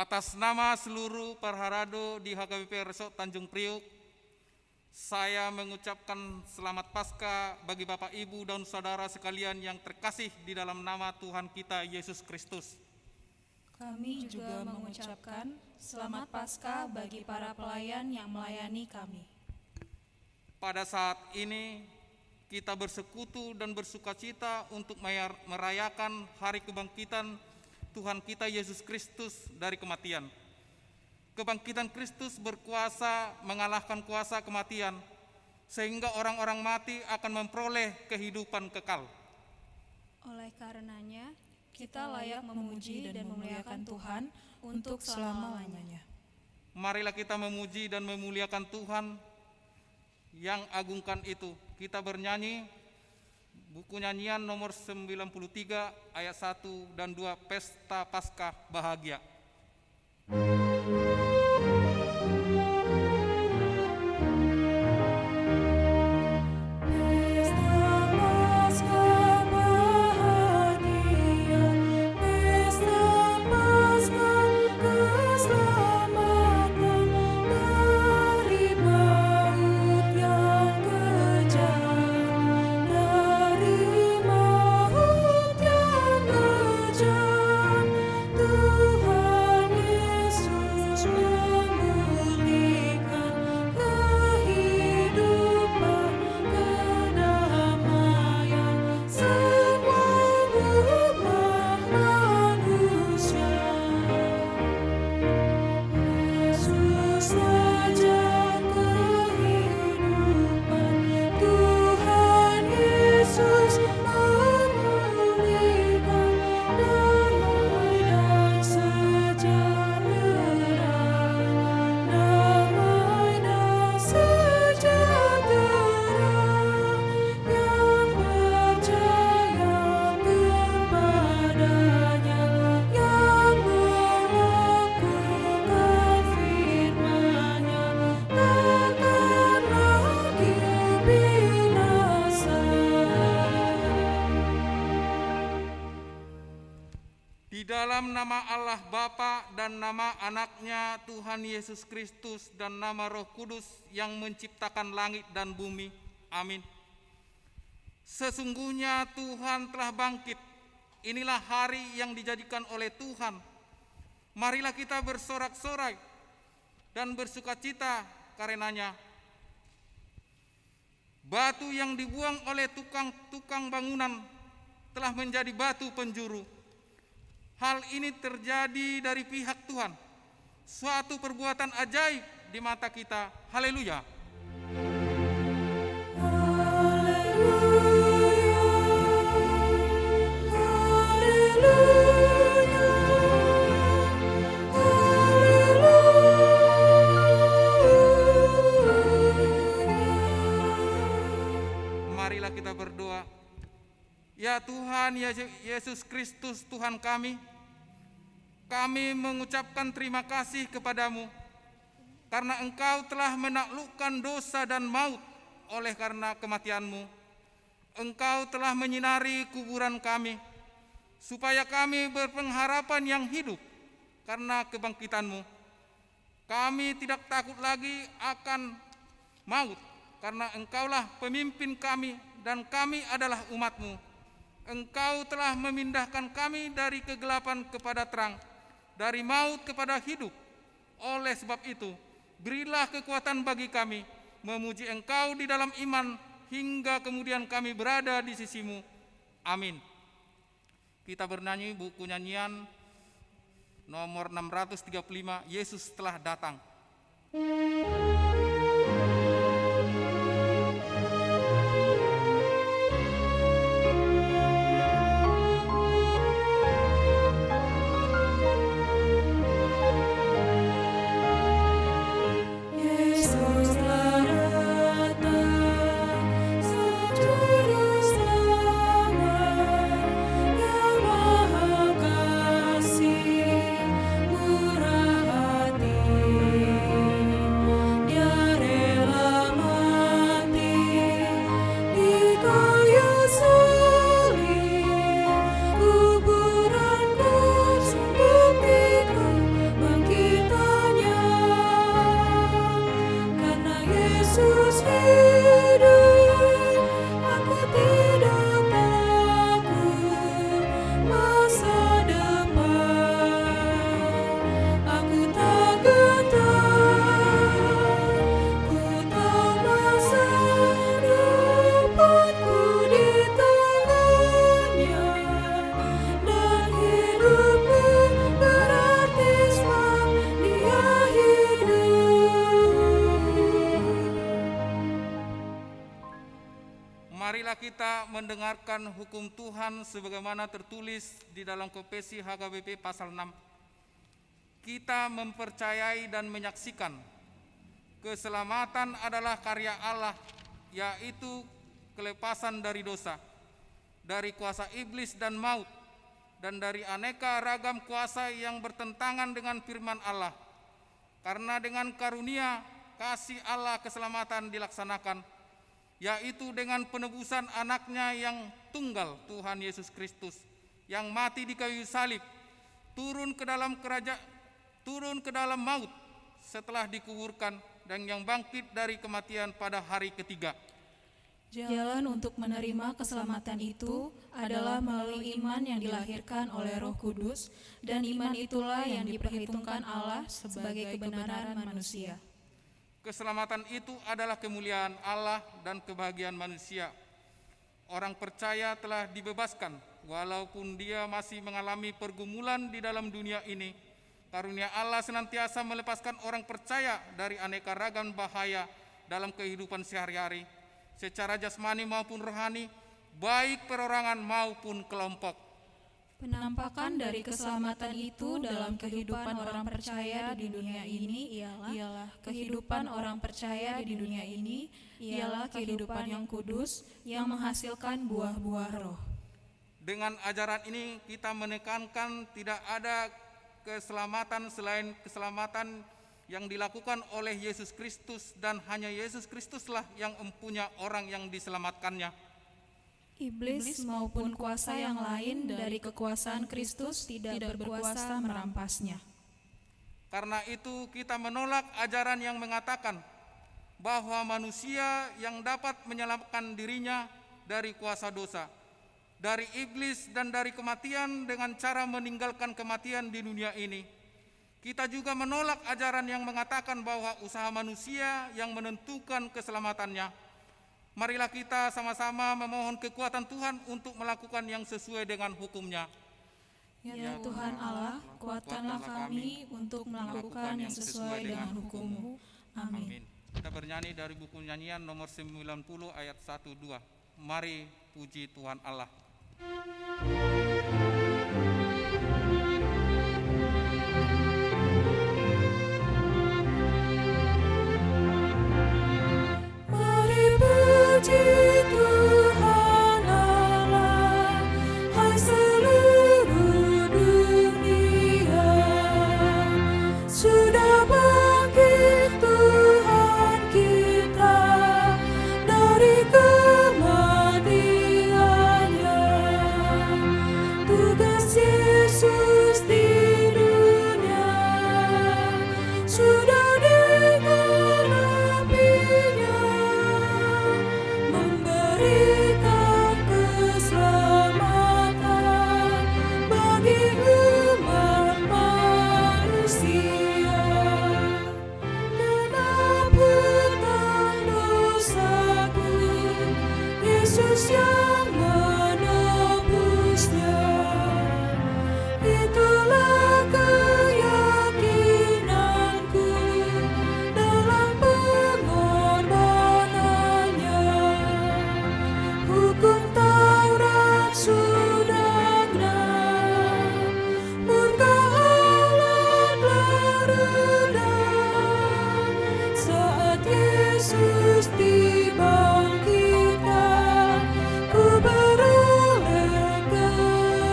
Atas nama seluruh Parharado di HKBP Resort Tanjung Priok, saya mengucapkan selamat Paskah bagi Bapak, Ibu, dan saudara sekalian yang terkasih di dalam nama Tuhan kita Yesus Kristus. Kami juga mengucapkan selamat Paskah bagi para pelayan yang melayani kami. Pada saat ini, kita bersekutu dan bersukacita untuk merayakan hari kebangkitan Tuhan kita Yesus Kristus dari kematian. Kebangkitan Kristus berkuasa mengalahkan kuasa kematian, sehingga orang-orang mati akan memperoleh kehidupan kekal. Oleh karenanya, kita layak memuji dan memuliakan Tuhan untuk selama-lamanya. Marilah kita memuji dan memuliakan Tuhan yang agungkan itu. Kita bernyanyi buku nyanyian nomor 93 ayat 1 dan 2, Pesta Paskah Bahagia. Dalam nama Allah Bapa dan nama Anaknya Tuhan Yesus Kristus dan nama Roh Kudus yang menciptakan langit dan bumi. Amin. Sesungguhnya Tuhan telah bangkit. Inilah hari yang dijadikan oleh Tuhan. Marilah kita bersorak-sorai dan bersukacita karenanya. Batu yang dibuang oleh tukang bangunan telah menjadi batu penjuru. Hal ini terjadi dari pihak Tuhan, suatu perbuatan ajaib di mata kita. Haleluya. Marilah kita berdoa. Ya Tuhan Yesus Kristus Tuhan kami mengucapkan terima kasih kepadamu karena Engkau telah menaklukkan dosa dan maut oleh karena kematian-Mu. Engkau telah menyinari kuburan kami supaya kami berpengharapan yang hidup karena kebangkitan-Mu. Kami tidak takut lagi akan maut karena Engkaulah pemimpin kami dan kami adalah umat-Mu. Engkau telah memindahkan kami dari kegelapan kepada terang, dari maut kepada hidup. Oleh sebab itu, berilah kekuatan bagi kami memuji Engkau di dalam iman hingga kemudian kami berada di sisi-Mu. Amin. Kita bernyanyi buku nyanyian nomor 635, Yesus telah datang. Murah hati kita mendengarkan hukum Tuhan sebagaimana tertulis di dalam Konvensi HKBP pasal 6. Kita mempercayai dan menyaksikan keselamatan adalah karya Allah, yaitu kelepasan dari dosa, dari kuasa iblis dan maut, dan dari aneka ragam kuasa yang bertentangan dengan firman Allah. Karena dengan karunia kasih Allah keselamatan dilaksanakan, yaitu dengan penebusan anaknya yang tunggal, Tuhan Yesus Kristus, yang mati di kayu salib, turun ke dalam maut setelah dikuburkan, dan yang bangkit dari kematian pada hari ketiga. Jalan untuk menerima keselamatan itu adalah melalui iman yang dilahirkan oleh Roh Kudus, dan iman itulah yang diperhitungkan Allah sebagai kebenaran manusia. Keselamatan itu adalah kemuliaan Allah dan kebahagiaan manusia. Orang percaya telah dibebaskan, walaupun dia masih mengalami pergumulan di dalam dunia ini. Karunia Allah senantiasa melepaskan orang percaya dari aneka ragam bahaya dalam kehidupan sehari-hari, secara jasmani maupun rohani, baik perorangan maupun kelompok. Penampakan dari keselamatan itu dalam kehidupan orang percaya di dunia ini ialah kehidupan orang percaya di dunia ini ialah kehidupan yang kudus yang menghasilkan buah-buah roh. Dengan ajaran ini kita menekankan tidak ada keselamatan selain keselamatan yang dilakukan oleh Yesus Kristus, dan hanya Yesus Kristuslah yang mempunyai orang yang diselamatkannya. Iblis maupun kuasa yang lain dari kekuasaan Kristus tidak berkuasa merampasnya. Karena itu kita menolak ajaran yang mengatakan bahwa manusia yang dapat menyelamatkan dirinya dari kuasa dosa, dari iblis dan dari kematian dengan cara meninggalkan kematian di dunia ini. Kita juga menolak ajaran yang mengatakan bahwa usaha manusia yang menentukan keselamatannya. Marilah kita sama-sama memohon kekuatan Tuhan untuk melakukan yang sesuai dengan hukum-Nya. Ya Tuhan Allah, kuatkanlah kami untuk melakukan yang sesuai dengan hukum-Mu. Amin. Kita bernyanyi dari buku nyanyian nomor 90 ayat 1-2. Mari puji Tuhan Allah. Puji Tuhan Allah, hai seluruh dunia. Sudah bangkit Tuhan kita dari kematiannya. Tugas Yesus di dunia sudah digenapinya, memberikan keselamatan bagi umat manusia. Genap hutang dosaku, Yesus yang menebusnya. Itulah keyakinanku dalam pengorbanannya. Hukum Taurat sudah genap, murka Allah telah redam saat Yesus dibangkitkan. Ku beroleh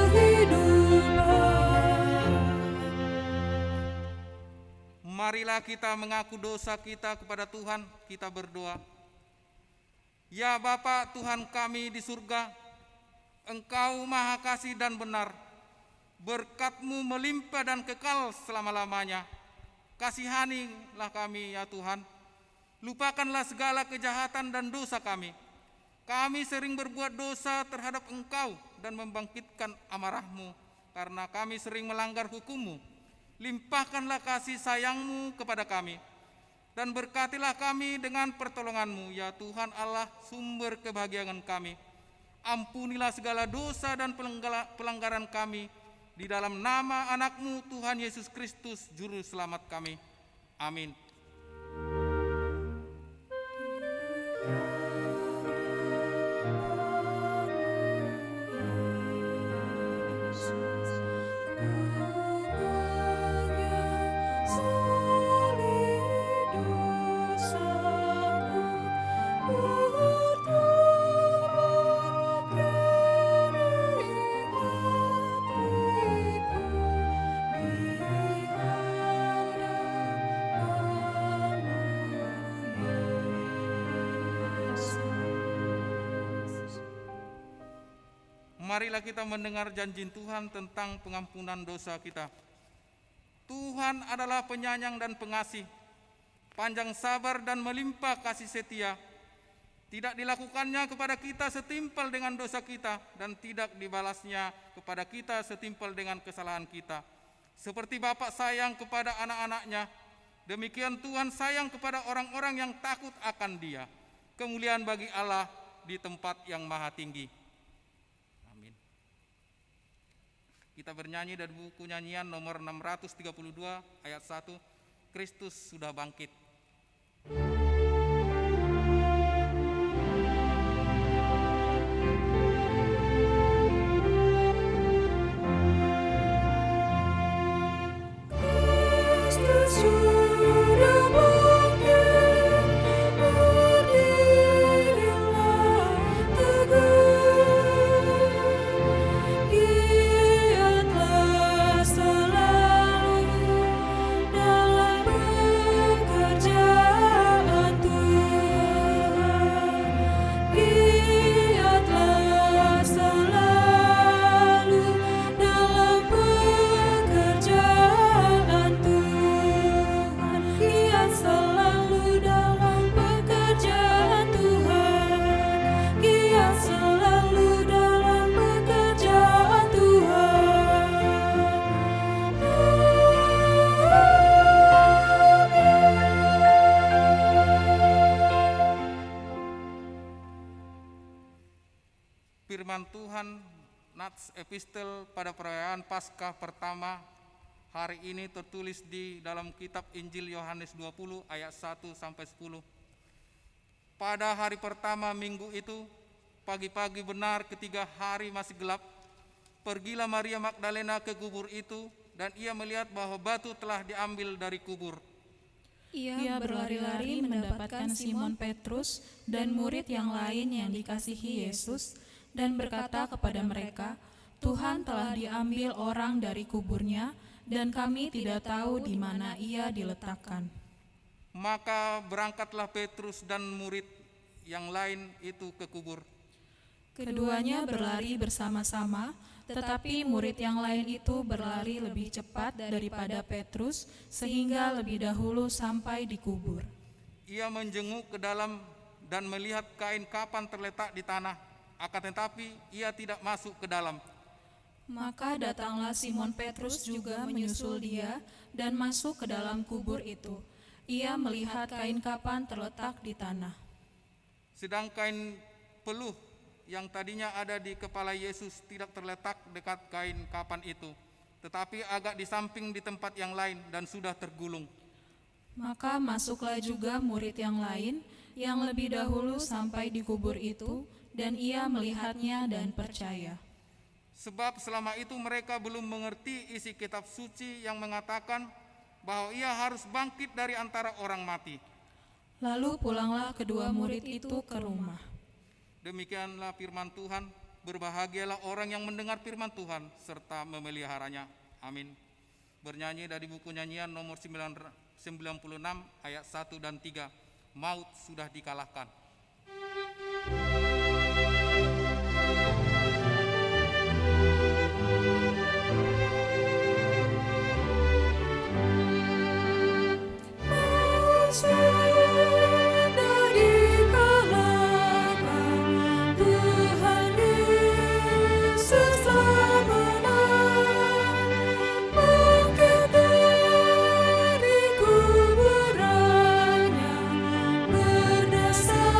kehidupan. Marilah kita mengaku dosa kita kepada Tuhan, kita berdoa. Ya Bapa Tuhan kami di surga, Engkau maha kasih dan benar. Berkat-Mu melimpah dan kekal selama-lamanya. Kasihanilah kami ya Tuhan. Lupakanlah segala kejahatan dan dosa kami. Kami sering berbuat dosa terhadap Engkau dan membangkitkan amarah-Mu, karena kami sering melanggar hukum-Mu. Limpahkanlah kasih sayang-Mu kepada kami, dan berkatilah kami dengan pertolongan-Mu, ya Tuhan Allah, sumber kebahagiaan kami. Ampunilah segala dosa dan pelanggaran kami, di dalam nama anak-Mu Tuhan Yesus Kristus, Juru Selamat kami. Amin. marilah kita mendengar janji Tuhan tentang pengampunan dosa kita. Tuhan adalah penyayang dan pengasih, panjang sabar dan melimpah kasih setia. Tidak dilakukannya kepada kita setimpal dengan dosa kita, dan tidak dibalasnya kepada kita setimpal dengan kesalahan kita. Seperti Bapa sayang kepada anak-anaknya, demikian Tuhan sayang kepada orang-orang yang takut akan Dia. Kemuliaan bagi Allah di tempat yang maha tinggi. Amin. Kita bernyanyi dari buku nyanyian nomor 632 ayat 1, Kristus sudah bangkit. Firman Tuhan Nats Epistel pada perayaan Paskah pertama hari ini tertulis di dalam kitab Injil Yohanes 20 ayat 1 sampai 10. Pada hari pertama minggu itu, pagi-pagi benar ketika hari masih gelap, pergilah Maria Magdalena ke kubur itu, dan ia melihat bahwa batu telah diambil dari kubur. Ia berlari-lari mendapatkan Simon Petrus dan murid yang lain yang dikasihi Yesus, dan berkata kepada mereka, "Tuhan telah diambil orang dari kuburnya, dan kami tidak tahu di mana ia diletakkan." Maka berangkatlah Petrus dan murid yang lain itu ke kubur. Keduanya berlari bersama-sama, tetapi murid yang lain itu berlari lebih cepat daripada Petrus, sehingga lebih dahulu sampai di kubur. Ia menjenguk ke dalam dan melihat kain kapan terletak di tanah, akan tetapi ia tidak masuk ke dalam. Maka datanglah Simon Petrus juga menyusul dia dan masuk ke dalam kubur itu. Ia melihat kain kapan terletak di tanah. Sedang kain peluh yang tadinya ada di kepala Yesus tidak terletak dekat kain kapan itu, tetapi agak di samping di tempat yang lain dan sudah tergulung. Maka masuklah juga murid yang lain yang lebih dahulu sampai di kubur itu, dan ia melihatnya dan percaya. Sebab selama itu mereka belum mengerti isi kitab suci yang mengatakan bahwa ia harus bangkit dari antara orang mati. Lalu pulanglah kedua murid itu ke rumah. Demikianlah firman Tuhan. Berbahagialah orang yang mendengar firman Tuhan serta memeliharanya. Amin. Bernyanyi dari buku nyanyian nomor 96 ayat 1 dan 3. Maut sudah dikalahkan. Berdasar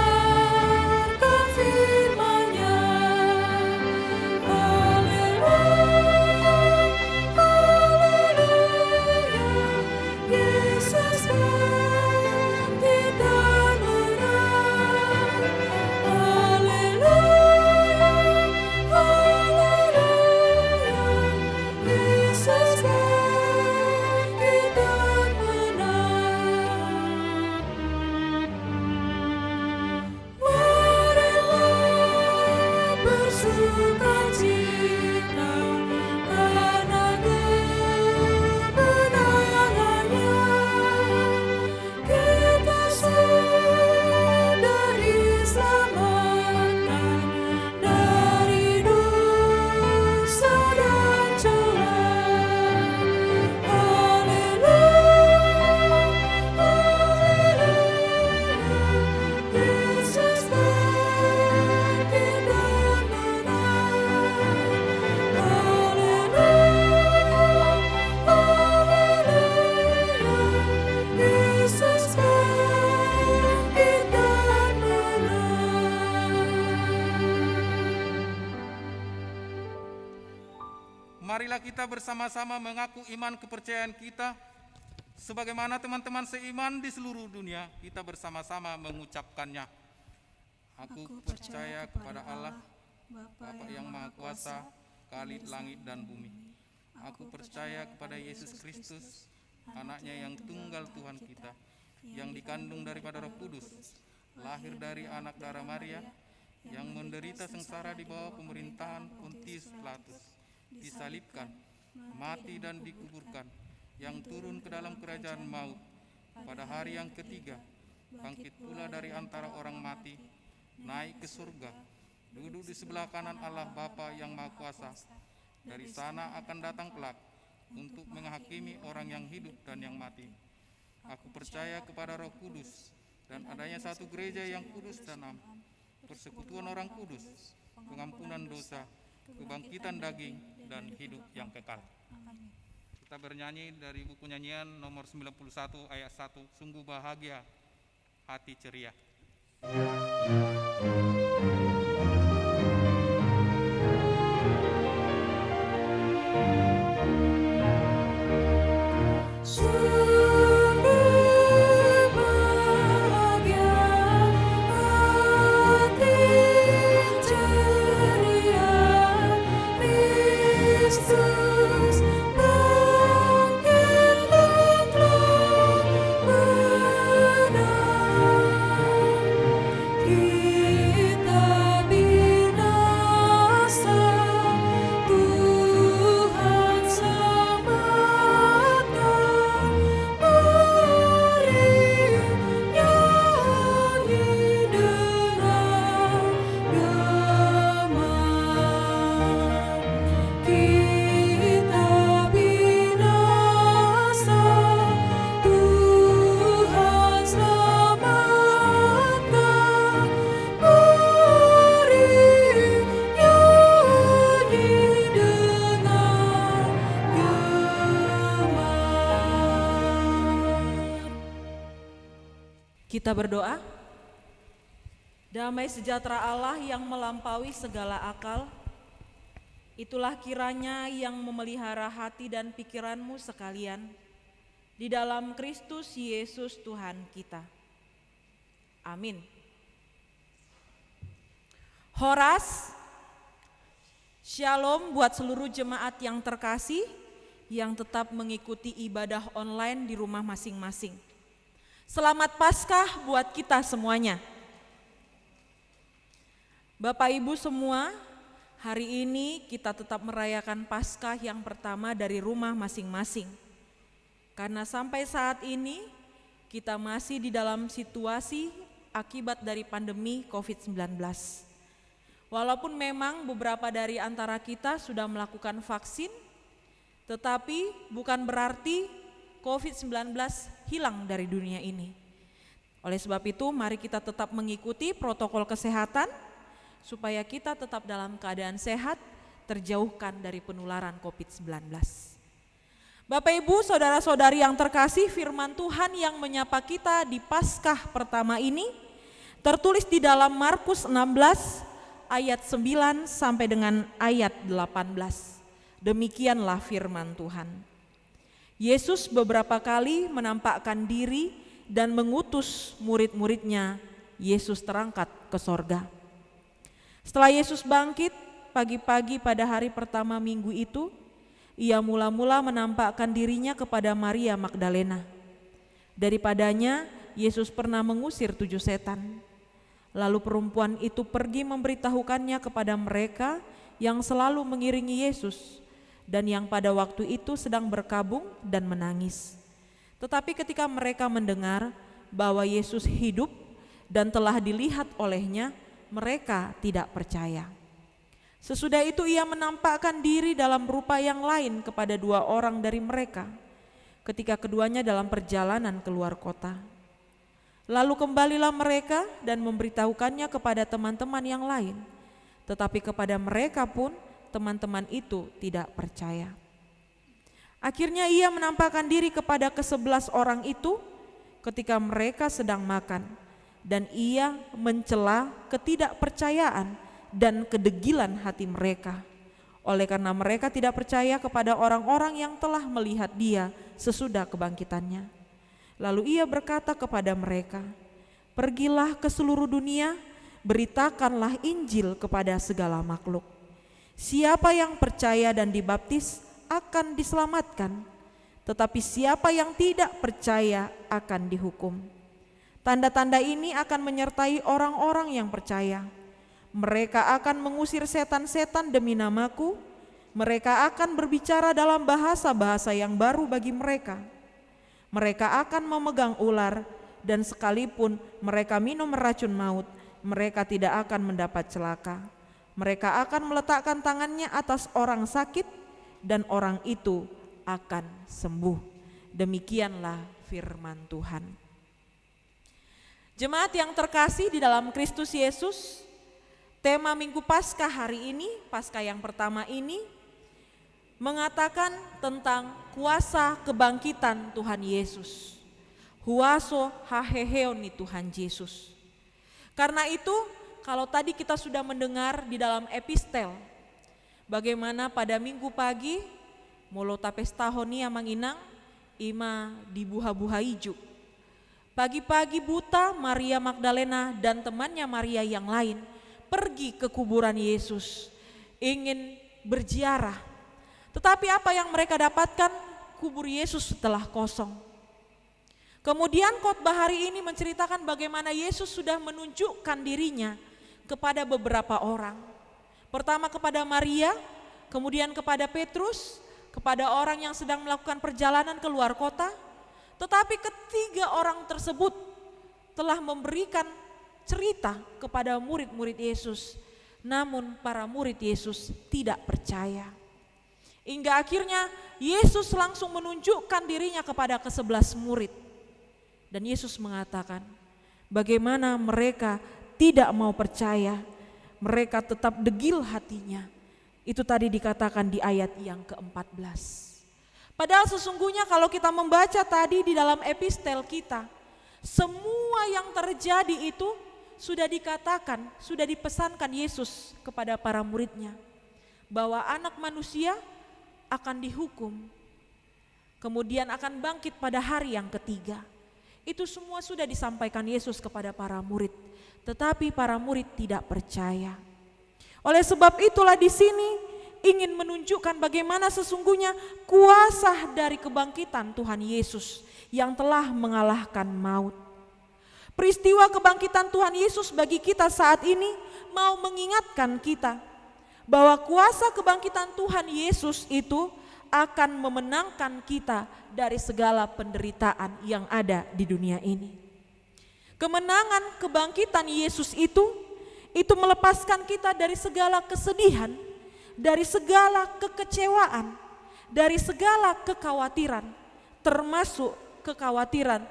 kita bersama-sama mengaku iman kepercayaan kita, sebagaimana teman-teman seiman di seluruh dunia, kita bersama-sama mengucapkannya. Aku percaya kepada Allah, Bapa yang Maha Kuasa, Khalid langit dan bumi. Aku percaya kepada Yesus Kristus, anaknya yang tunggal Tuhan kita, yang dikandung daripada Roh Kudus, lahir dari anak darah Maria, yang menderita sengsara di bawah pemerintahan Pontius Pilatus, disalibkan, mati dan dikuburkan, yang turun ke dalam kerajaan maut, pada hari yang ketiga, bangkit pula dari antara orang mati, naik ke surga, duduk di sebelah kanan Allah Bapa yang Maha Kuasa. Dari sana akan datang kelak untuk menghakimi orang yang hidup dan yang mati. Aku percaya kepada Roh Kudus dan adanya satu gereja yang kudus dan am, persekutuan orang kudus, pengampunan dosa, kebangkitan daging, dan hidup yang kekal. Kita bernyanyi dari buku nyanyian nomor 91 ayat 1, sungguh bahagia hati ceria. Kita berdoa. Damai sejahtera Allah yang melampaui segala akal, itulah kiranya yang memelihara hati dan pikiranmu sekalian di dalam Kristus Yesus Tuhan kita. Amin. Horas, Shalom buat seluruh jemaat yang terkasih yang tetap mengikuti ibadah online di rumah masing-masing. Selamat Paskah buat kita semuanya. Bapak Ibu semua, hari ini kita tetap merayakan Paskah yang pertama dari rumah masing-masing. Karena sampai saat ini kita masih di dalam situasi akibat dari pandemi COVID-19. Walaupun memang beberapa dari antara kita sudah melakukan vaksin, tetapi bukan berarti COVID-19 hilang dari dunia ini. Oleh sebab itu, mari kita tetap mengikuti protokol kesehatan supaya kita tetap dalam keadaan sehat, terjauhkan dari penularan COVID-19. Bapak Ibu, saudara-saudari yang terkasih, firman Tuhan yang menyapa kita di Paskah pertama ini tertulis di dalam Markus 16 ayat 9 sampai dengan ayat 18. Demikianlah firman Tuhan. Yesus beberapa kali menampakkan diri dan mengutus murid-muridnya. Yesus terangkat ke sorga. Setelah Yesus bangkit pagi-pagi pada hari pertama minggu itu, ia mula-mula menampakkan dirinya kepada Maria Magdalena. Daripadanya Yesus pernah mengusir 7 setan. Lalu perempuan itu pergi memberitahukannya kepada mereka yang selalu mengiringi Yesus dan yang pada waktu itu sedang berkabung dan menangis. Tetapi ketika mereka mendengar bahwa Yesus hidup dan telah dilihat olehnya, mereka tidak percaya. Sesudah itu ia menampakkan diri dalam rupa yang lain kepada 2 orang dari mereka ketika keduanya dalam perjalanan keluar kota. Lalu kembalilah mereka dan memberitahukannya kepada teman-teman yang lain, tetapi kepada mereka pun teman-teman itu tidak percaya. Akhirnya ia menampakkan diri kepada ke-11 orang itu ketika mereka sedang makan, dan ia mencela ketidakpercayaan dan kedegilan hati mereka. oleh karena mereka tidak percaya kepada orang-orang yang telah melihat dia sesudah kebangkitannya. Lalu ia berkata kepada mereka, "Pergilah ke seluruh dunia, beritakanlah Injil kepada segala makhluk. Siapa yang percaya dan dibaptis akan diselamatkan, tetapi siapa yang tidak percaya akan dihukum. Tanda-tanda ini akan menyertai orang-orang yang percaya. Mereka akan mengusir setan-setan demi namaku. Mereka akan berbicara dalam bahasa-bahasa yang baru bagi mereka. Mereka akan memegang ular, dan sekalipun mereka minum racun maut, mereka tidak akan mendapat celaka. Mereka akan meletakkan tangannya atas orang sakit, dan orang itu akan sembuh." Demikianlah firman Tuhan. Jemaat yang terkasih di dalam Kristus Yesus, tema Minggu Paskah hari ini, Paskah yang pertama ini, mengatakan tentang kuasa kebangkitan Tuhan Yesus. Huaso haheheoni Tuhan Yesus. Karena itu, kalau tadi kita sudah mendengar di dalam epistel, bagaimana pada Minggu pagi, molo tapes tahoni amanginang, ima dibuha-buha ijuk. Pagi-pagi buta, Maria Magdalena dan temannya Maria yang lain pergi ke kuburan Yesus, ingin berziarah. Tetapi apa yang mereka dapatkan? Kubur Yesus telah kosong. Kemudian khotbah hari ini menceritakan bagaimana Yesus sudah menunjukkan dirinya kepada beberapa orang. Pertama kepada Maria, kemudian kepada Petrus, kepada orang yang sedang melakukan perjalanan keluar kota. Tetapi ketiga orang tersebut telah memberikan cerita kepada murid-murid Yesus, namun para murid Yesus tidak percaya. Hingga akhirnya Yesus langsung menunjukkan dirinya kepada ke-11 murid. Dan Yesus mengatakan, bagaimana mereka tidak mau percaya, mereka tetap degil hatinya. Itu tadi dikatakan di ayat yang ke-14. Padahal sesungguhnya kalau kita membaca tadi di dalam epistel kita, semua yang terjadi itu sudah dikatakan, sudah dipesankan Yesus kepada para muridnya, bahwa anak manusia akan dihukum, kemudian akan bangkit pada hari yang ketiga. Itu semua sudah disampaikan Yesus kepada para murid, tetapi para murid tidak percaya. Oleh sebab itulah di sini ingin menunjukkan bagaimana sesungguhnya kuasa dari kebangkitan Tuhan Yesus yang telah mengalahkan maut. Peristiwa kebangkitan Tuhan Yesus bagi kita saat ini mau mengingatkan kita bahwa kuasa kebangkitan Tuhan Yesus itu akan memenangkan kita dari segala penderitaan yang ada di dunia ini. Kemenangan kebangkitan Yesus itu melepaskan kita dari segala kesedihan, dari segala kekecewaan, dari segala kekhawatiran, termasuk kekhawatiran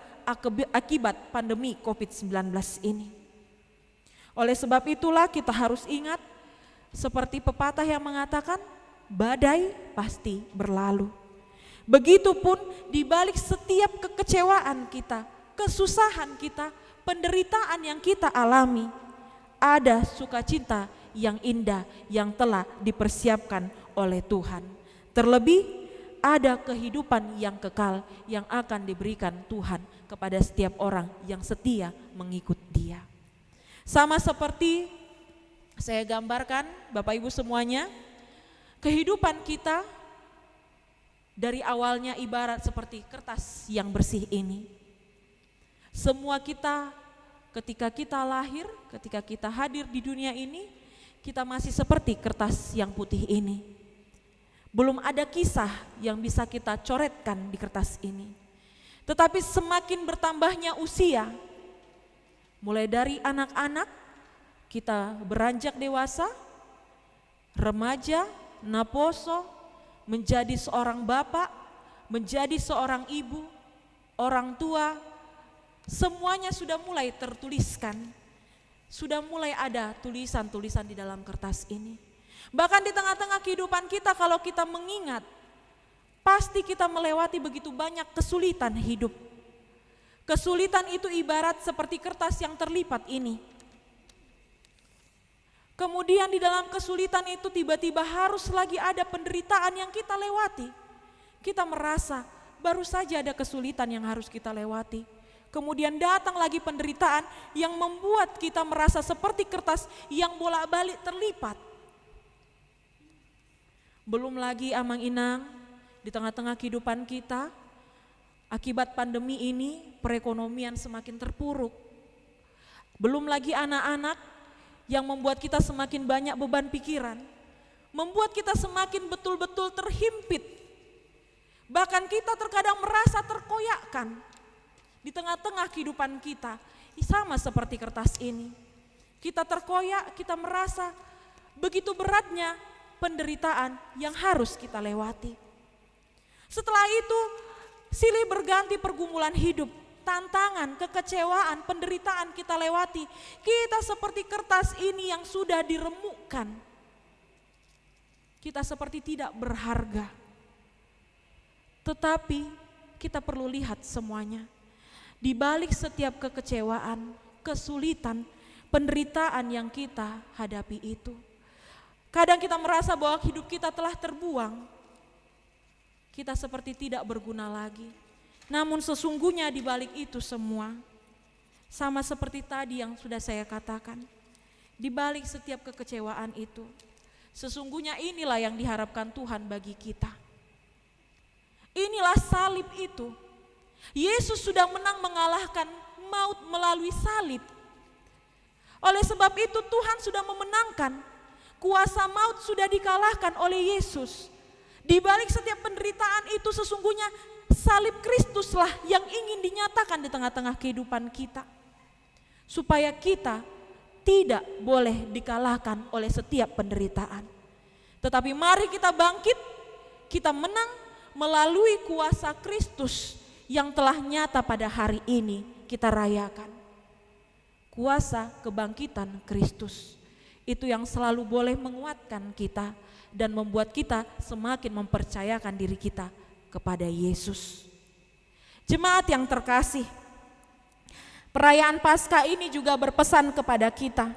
akibat pandemi COVID-19 ini. Oleh sebab itulah kita harus ingat seperti pepatah yang mengatakan badai pasti berlalu. Begitupun di balik setiap kekecewaan kita, kesusahan kita, penderitaan yang kita alami, ada sukacita yang indah yang telah dipersiapkan oleh Tuhan. Terlebih ada kehidupan yang kekal yang akan diberikan Tuhan kepada setiap orang yang setia mengikut Dia. Sama seperti saya gambarkan Bapak Ibu semuanya, kehidupan kita dari awalnya ibarat seperti kertas yang bersih ini. Semua kita ketika kita lahir, ketika kita hadir di dunia ini, kita masih seperti kertas yang putih ini. Belum ada kisah yang bisa kita coretkan di kertas ini. Tetapi semakin bertambahnya usia, mulai dari anak-anak, kita beranjak dewasa, remaja, naposo, menjadi seorang bapak, menjadi seorang ibu, orang tua, semuanya sudah mulai tertuliskan. Sudah mulai ada tulisan-tulisan di dalam kertas ini. Bahkan di tengah-tengah kehidupan kita, kalau kita mengingat, pasti kita melewati begitu banyak kesulitan hidup. Kesulitan itu ibarat seperti kertas yang terlipat ini. Kemudian di dalam kesulitan itu tiba-tiba harus lagi ada penderitaan yang kita lewati. Kita merasa baru saja ada kesulitan yang harus kita lewati. Kemudian datang lagi penderitaan yang membuat kita merasa seperti kertas yang bolak-balik terlipat. Belum lagi amang-inang di tengah-tengah kehidupan kita, akibat pandemi ini perekonomian semakin terpuruk. Belum lagi anak-anak yang membuat kita semakin banyak beban pikiran, membuat kita semakin betul-betul terhimpit. Bahkan kita terkadang merasa terkoyakkan di tengah-tengah kehidupan kita, sama seperti kertas ini. Kita terkoyak, kita merasa begitu beratnya penderitaan yang harus kita lewati. Setelah itu, silih berganti pergumulan hidup, tantangan, kekecewaan, penderitaan kita lewati. Kita seperti kertas ini yang sudah diremukkan. Kita seperti tidak berharga. Tetapi kita perlu lihat semuanya. Di balik setiap kekecewaan, kesulitan, penderitaan yang kita hadapi itu, kadang kita merasa bahwa hidup kita telah terbuang. Kita seperti tidak berguna lagi. Namun sesungguhnya di balik itu semua, sama seperti tadi yang sudah saya katakan, di balik setiap kekecewaan itu, sesungguhnya inilah yang diharapkan Tuhan bagi kita. Inilah salib itu. Yesus sudah menang mengalahkan maut melalui salib. Oleh sebab itu Tuhan sudah memenangkan. Kuasa maut sudah dikalahkan oleh Yesus. Di balik setiap penderitaan itu sesungguhnya salib Kristuslah yang ingin dinyatakan di tengah-tengah kehidupan kita. Supaya kita tidak boleh dikalahkan oleh setiap penderitaan. Tetapi mari kita bangkit, kita menang melalui kuasa Kristus yang telah nyata pada hari ini kita rayakan. Kuasa kebangkitan Kristus itu yang selalu boleh menguatkan kita dan membuat kita semakin mempercayakan diri kita kepada Yesus. Jemaat yang terkasih, perayaan Paskah ini juga berpesan kepada kita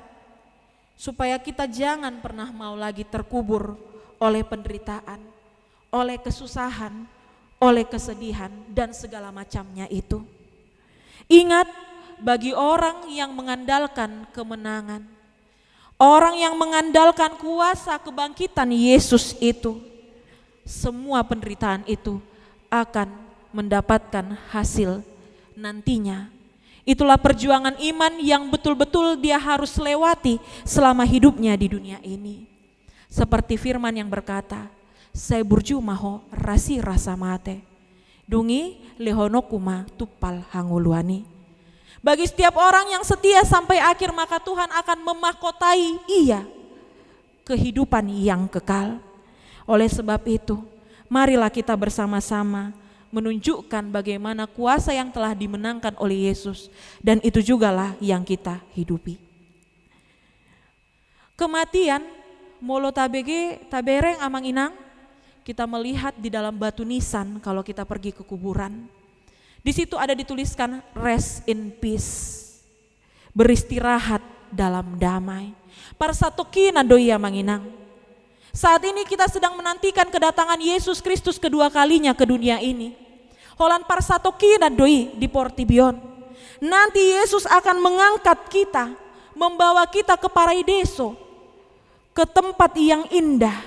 supaya kita jangan pernah mau lagi terkubur oleh penderitaan, oleh kesusahan, oleh kesedihan dan segala macamnya itu. Ingat, bagi orang yang mengandalkan kemenangan, orang yang mengandalkan kuasa kebangkitan Yesus itu, semua penderitaan itu akan mendapatkan hasil nantinya. Itulah perjuangan iman yang betul-betul dia harus lewati selama hidupnya di dunia ini. Seperti firman yang berkata, saya burjumaho rasi rasa mate, dungi lehonokuma tupal hanguluani. Bagi setiap orang yang setia sampai akhir, maka Tuhan akan memahkotai ia kehidupan yang kekal. Oleh sebab itu, marilah kita bersama-sama menunjukkan bagaimana kuasa yang telah dimenangkan oleh Yesus, dan itu jugalah yang kita hidupi. Kematian molo tabege tabereng amang inang, kita melihat di dalam batu nisan kalau kita pergi ke kuburan. Di situ ada dituliskan rest in peace, beristirahat dalam damai. Parsatoki nadoi amang inang. Saat ini kita sedang menantikan kedatangan Yesus Kristus kedua kalinya ke dunia ini. Holan parsatoki nadoi di Portibion. Nanti Yesus akan mengangkat kita, membawa kita ke paraideso, ke tempat yang indah.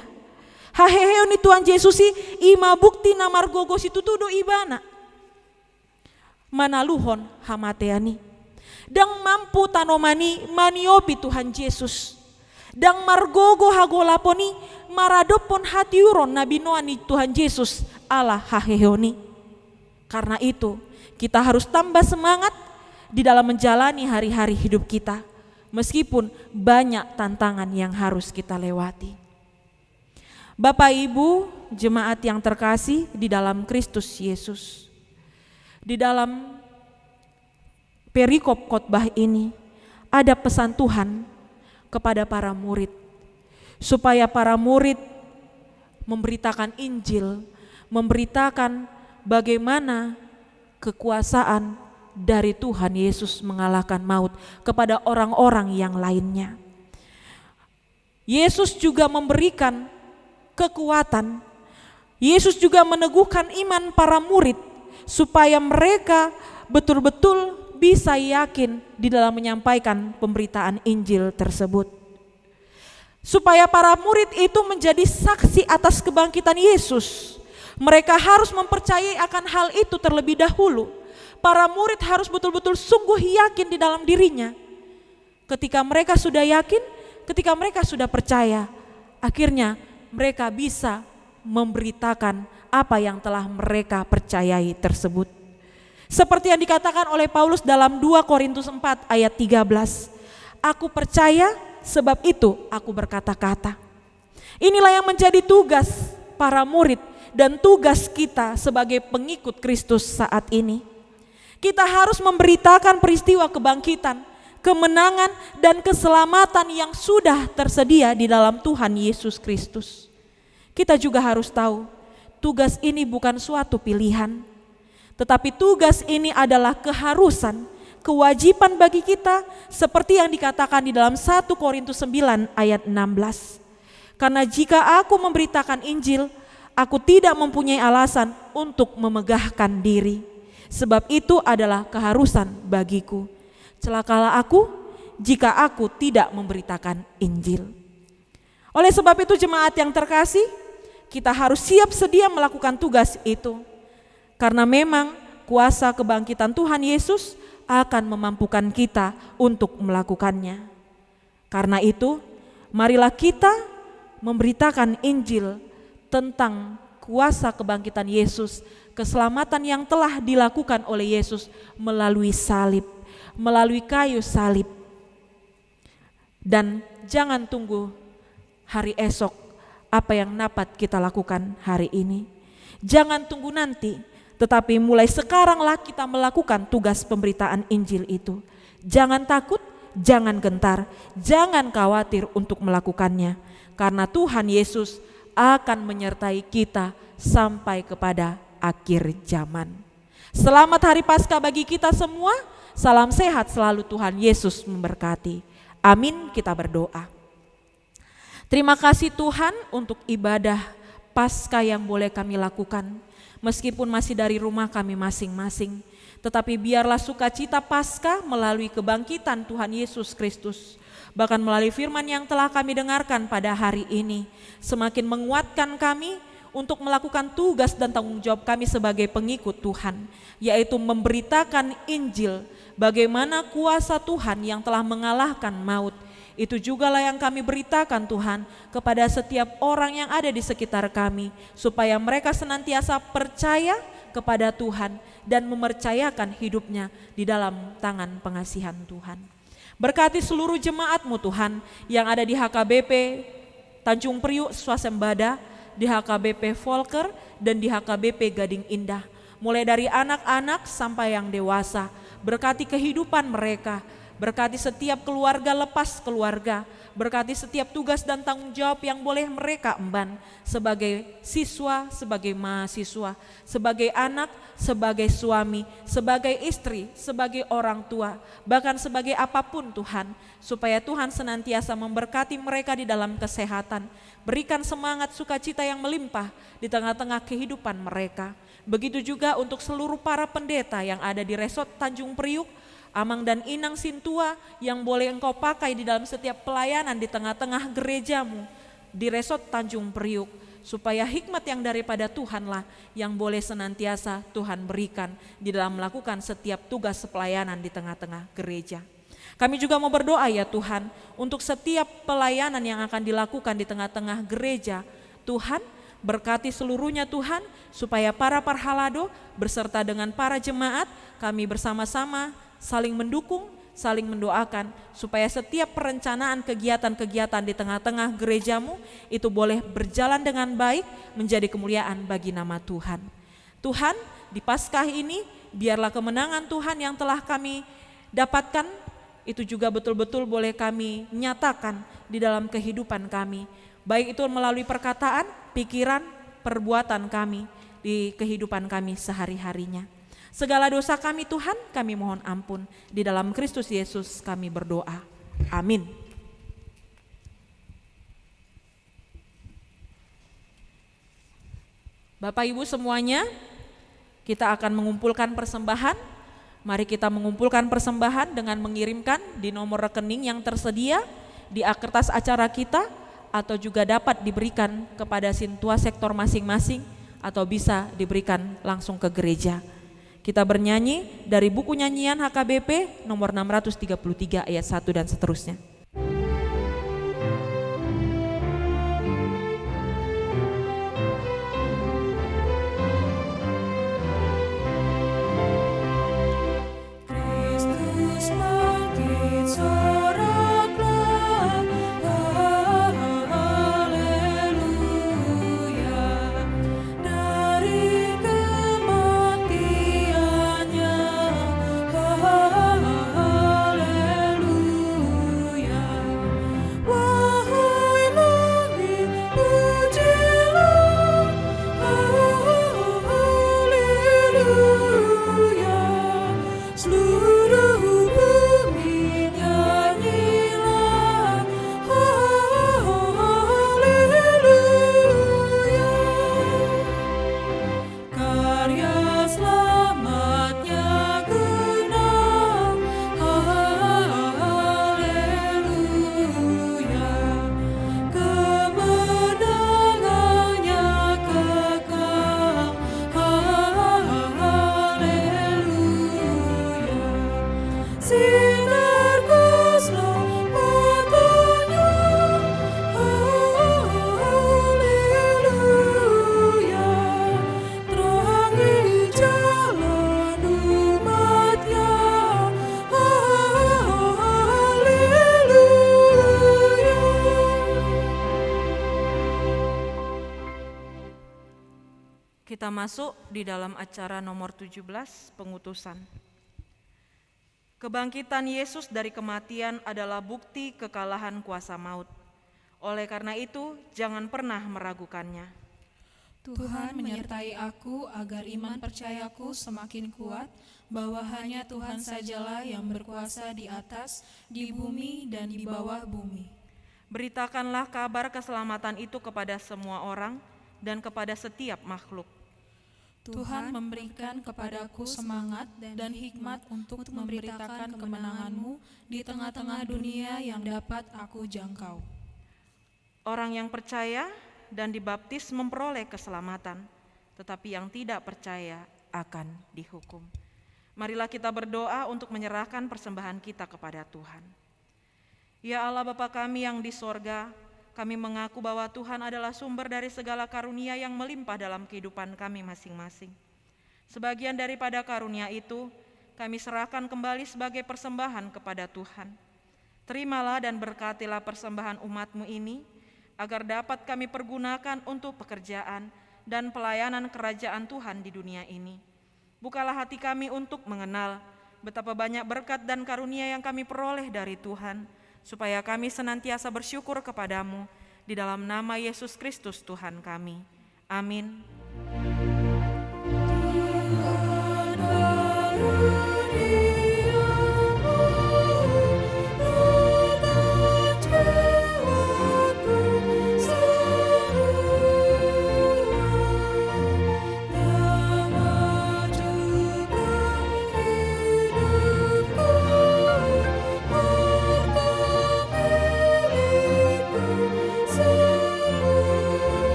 Hahehe ni Tuhan Yesusi ima bukti namar gogos itu tudo ibana. Manaluhon hamateani. Dang mampu tanomani maniopi Tuhan Yesus. Dang margogo hagolaponi maradopon hatiuron nabinoani Tuhan Yesus Allah haheheoni. Karena itu kita harus tambah semangat di dalam menjalani hari-hari hidup kita. Meskipun banyak tantangan yang harus kita lewati. Bapak Ibu jemaat yang terkasih di dalam Kristus Yesus, di dalam perikop khotbah ini ada pesan Tuhan kepada para murid, supaya para murid memberitakan Injil, memberitakan bagaimana kekuasaan dari Tuhan Yesus mengalahkan maut kepada orang-orang yang lainnya. Yesus juga memberikan kekuatan. Yesus juga meneguhkan iman para murid supaya mereka betul-betul bisa yakin di dalam menyampaikan pemberitaan Injil tersebut. Supaya para murid itu menjadi saksi atas kebangkitan Yesus, mereka harus mempercayai akan hal itu terlebih dahulu. Para murid harus betul-betul sungguh yakin di dalam dirinya. Ketika mereka sudah yakin, ketika mereka sudah percaya, akhirnya mereka bisa memberitakan apa yang telah mereka percayai tersebut. Seperti yang dikatakan oleh Paulus dalam 2 Korintus 4 ayat 13. Aku percaya, sebab itu aku berkata-kata. Inilah yang menjadi tugas para murid dan tugas kita sebagai pengikut Kristus saat ini. Kita harus memberitakan peristiwa kebangkitan, kemenangan dan keselamatan yang sudah tersedia di dalam Tuhan Yesus Kristus. Kita juga harus tahu, tugas ini bukan suatu pilihan, tetapi tugas ini adalah keharusan, kewajiban bagi kita, seperti yang dikatakan di dalam 1 Korintus 9 ayat 16. Karena jika aku memberitakan Injil, aku tidak mempunyai alasan untuk memegahkan diri, sebab itu adalah keharusan bagiku. Celakalah aku jika aku tidak memberitakan Injil. Oleh sebab itu jemaat yang terkasih, kita harus siap sedia melakukan tugas itu. Karena memang kuasa kebangkitan Tuhan Yesus akan memampukan kita untuk melakukannya. Karena itu, marilah kita memberitakan Injil tentang kuasa kebangkitan Yesus, keselamatan yang telah dilakukan oleh Yesus melalui salib, melalui kayu salib. Dan jangan tunggu hari esok apa yang dapat kita lakukan hari ini. Jangan tunggu nanti, tetapi mulai sekaranglah kita melakukan tugas pemberitaan Injil itu. Jangan takut, jangan gentar, jangan khawatir untuk melakukannya, karena Tuhan Yesus akan menyertai kita sampai kepada akhir zaman. Selamat Hari Paskah bagi kita semua. Salam sehat selalu, Tuhan Yesus memberkati. Amin, kita berdoa. Terima kasih Tuhan untuk ibadah Paskah yang boleh kami lakukan. Meskipun masih dari rumah kami masing-masing, tetapi biarlah sukacita Paskah melalui kebangkitan Tuhan Yesus Kristus, bahkan melalui firman yang telah kami dengarkan pada hari ini, semakin menguatkan kami untuk melakukan tugas dan tanggung jawab kami sebagai pengikut Tuhan, yaitu memberitakan Injil, bagaimana kuasa Tuhan yang telah mengalahkan maut. Itu jugalah yang kami beritakan Tuhan kepada setiap orang yang ada di sekitar kami, supaya mereka senantiasa percaya kepada Tuhan dan mempercayakan hidupnya di dalam tangan pengasihan Tuhan. Berkati seluruh jemaat-Mu Tuhan yang ada di HKBP Tanjung Priuk Swasembada, di HKBP Volker dan di HKBP Gading Indah. Mulai dari anak-anak sampai yang dewasa, berkati kehidupan mereka. Berkati setiap keluarga lepas keluarga, berkati setiap tugas dan tanggung jawab yang boleh mereka emban sebagai siswa, sebagai mahasiswa, sebagai anak, sebagai suami, sebagai istri, sebagai orang tua, bahkan sebagai apapun Tuhan, supaya Tuhan senantiasa memberkati mereka di dalam kesehatan, berikan semangat sukacita yang melimpah di tengah-tengah kehidupan mereka. Begitu juga untuk seluruh para pendeta yang ada di Resort Tanjung Priuk, Amang dan Inang Sintua yang boleh Engkau pakai di dalam setiap pelayanan di tengah-tengah gerejamu di Resort Tanjung Priuk, supaya hikmat yang daripada Tuhanlah yang boleh senantiasa Tuhan berikan di dalam melakukan setiap tugas pelayanan di tengah-tengah gereja. Kami juga mau berdoa ya Tuhan untuk setiap pelayanan yang akan dilakukan di tengah-tengah gereja. Tuhan berkati seluruhnya Tuhan, supaya para parhalado beserta dengan para jemaat kami bersama-sama saling mendukung, saling mendoakan, supaya setiap perencanaan kegiatan-kegiatan di tengah-tengah gerejamu itu boleh berjalan dengan baik, menjadi kemuliaan bagi nama Tuhan. Tuhan, di Paskah ini biarlah kemenangan Tuhan yang telah kami dapatkan itu juga betul-betul boleh kami nyatakan di dalam kehidupan kami, baik itu melalui perkataan, pikiran, perbuatan kami di kehidupan kami sehari-harinya. Segala dosa kami Tuhan, kami mohon ampun. Di dalam Kristus Yesus kami berdoa. Amin. Bapak Ibu semuanya, kita akan mengumpulkan persembahan. Mari kita mengumpulkan persembahan dengan mengirimkan di nomor rekening yang tersedia di kertas acara kita, atau juga dapat diberikan kepada sintua sektor masing-masing, atau bisa diberikan langsung ke gereja. Kita bernyanyi dari buku nyanyian HKBP nomor 633 ayat 1 dan seterusnya. Kita masuk di dalam acara nomor 17, pengutusan. Kebangkitan Yesus dari kematian adalah bukti kekalahan kuasa maut. Oleh karena itu, jangan pernah meragukannya. Tuhan menyertai aku agar iman percayaku semakin kuat bahwa hanya Tuhan sajalah yang berkuasa di atas, di bumi dan di bawah bumi. Beritakanlah kabar keselamatan itu kepada semua orang dan kepada setiap makhluk. Tuhan memberikan kepadaku semangat dan hikmat untuk memberitakan kemenangan-Mu di tengah-tengah dunia yang dapat aku jangkau. Orang yang percaya dan dibaptis memperoleh keselamatan, tetapi yang tidak percaya akan dihukum. Marilah kita berdoa untuk menyerahkan persembahan kita kepada Tuhan. Ya Allah Bapa kami yang di sorga, kami mengaku bahwa Tuhan adalah sumber dari segala karunia yang melimpah dalam kehidupan kami masing-masing. Sebagian daripada karunia itu, kami serahkan kembali sebagai persembahan kepada Tuhan. Terimalah dan berkatilah persembahan umat-Mu ini, agar dapat kami pergunakan untuk pekerjaan dan pelayanan kerajaan Tuhan di dunia ini. Bukalah hati kami untuk mengenal betapa banyak berkat dan karunia yang kami peroleh dari Tuhan, supaya kami senantiasa bersyukur kepadamu di dalam nama Yesus Kristus Tuhan kami. Amin.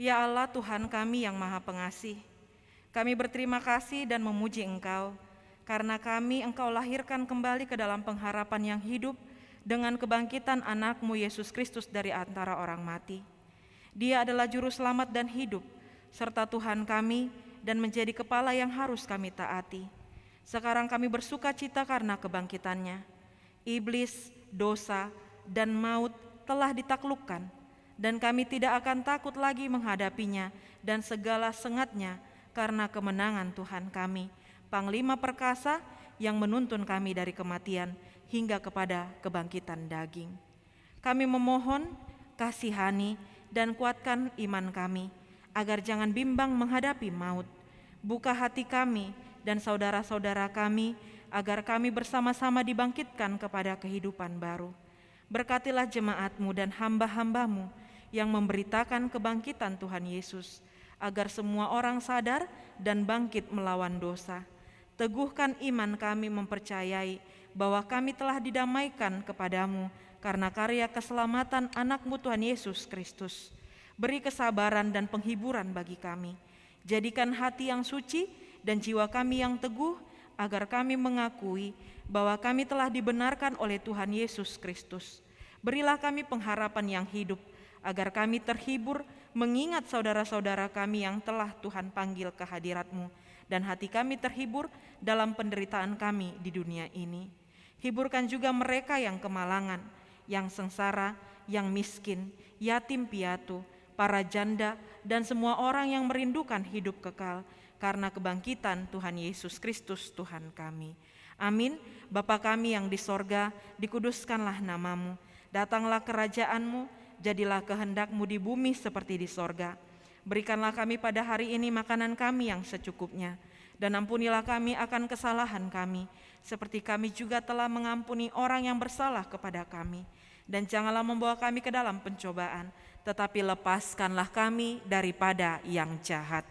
Ya Allah Tuhan kami yang Maha Pengasih, kami berterima kasih dan memuji Engkau, karena Engkau lahirkan kembali ke dalam pengharapan yang hidup dengan kebangkitan anak-Mu Yesus Kristus dari antara orang mati. Dia adalah juru selamat dan hidup, serta Tuhan kami dan menjadi kepala yang harus kami taati. Sekarang kami bersuka cita karena kebangkitannya. Iblis, dosa, dan maut telah ditaklukkan, dan kami tidak akan takut lagi menghadapinya dan segala sengatnya karena kemenangan Tuhan kami, Panglima perkasa yang menuntun kami dari kematian hingga kepada kebangkitan daging. Kami memohon kasihani dan kuatkan iman kami, agar jangan bimbang menghadapi maut. Buka hati kami dan saudara-saudara kami, agar kami bersama-sama dibangkitkan kepada kehidupan baru. Berkatilah jemaat-Mu dan hamba-hamba-Mu yang memberitakan kebangkitan Tuhan Yesus, agar semua orang sadar dan bangkit melawan dosa. Teguhkan iman kami mempercayai bahwa kami telah didamaikan kepadamu karena karya keselamatan anak-Mu Tuhan Yesus Kristus. Beri kesabaran dan penghiburan bagi kami. Jadikan hati yang suci dan jiwa kami yang teguh, agar kami mengakui bahwa kami telah dibenarkan oleh Tuhan Yesus Kristus. Berilah kami pengharapan yang hidup, agar kami terhibur mengingat saudara-saudara kami yang telah Tuhan panggil ke hadirat-Mu, dan hati kami terhibur dalam penderitaan kami di dunia ini. Hiburkan juga mereka yang kemalangan, yang sengsara, yang miskin, yatim piatu, para janda, dan semua orang yang merindukan hidup kekal, karena kebangkitan Tuhan Yesus Kristus Tuhan kami. Amin. Bapa kami yang di sorga, dikuduskanlah nama-Mu. Datanglah kerajaan-Mu, jadilah kehendak-Mu di bumi seperti di sorga. Berikanlah kami pada hari ini makanan kami yang secukupnya, dan ampunilah kami akan kesalahan kami, seperti kami juga telah mengampuni orang yang bersalah kepada kami. Dan janganlah membawa kami ke dalam pencobaan, tetapi lepaskanlah kami daripada yang jahat.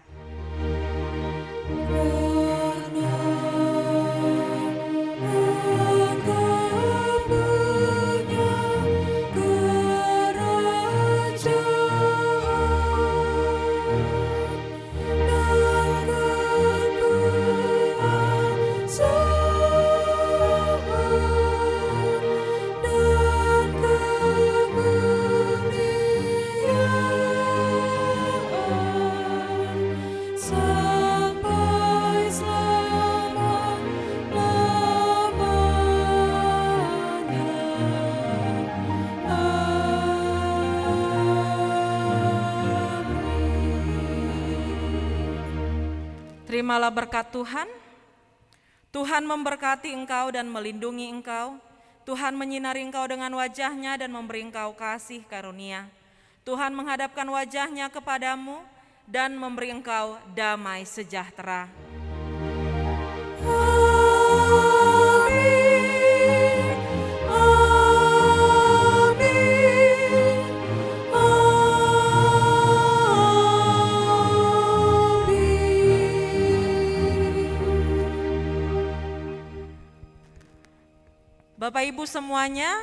Terimalah berkat Tuhan. Tuhan memberkati engkau dan melindungi engkau. Tuhan menyinari engkau dengan wajah-Nya dan memberi engkau kasih karunia. Tuhan menghadapkan wajah-Nya kepadamu dan memberi engkau damai sejahtera. Bapak Ibu semuanya,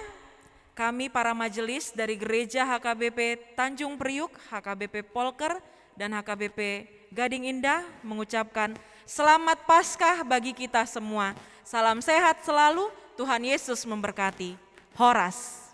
kami para majelis dari Gereja HKBP Tanjung Priuk, HKBP Polker, dan HKBP Gading Indah mengucapkan selamat Paskah bagi kita semua. Salam sehat selalu, Tuhan Yesus memberkati. Horas.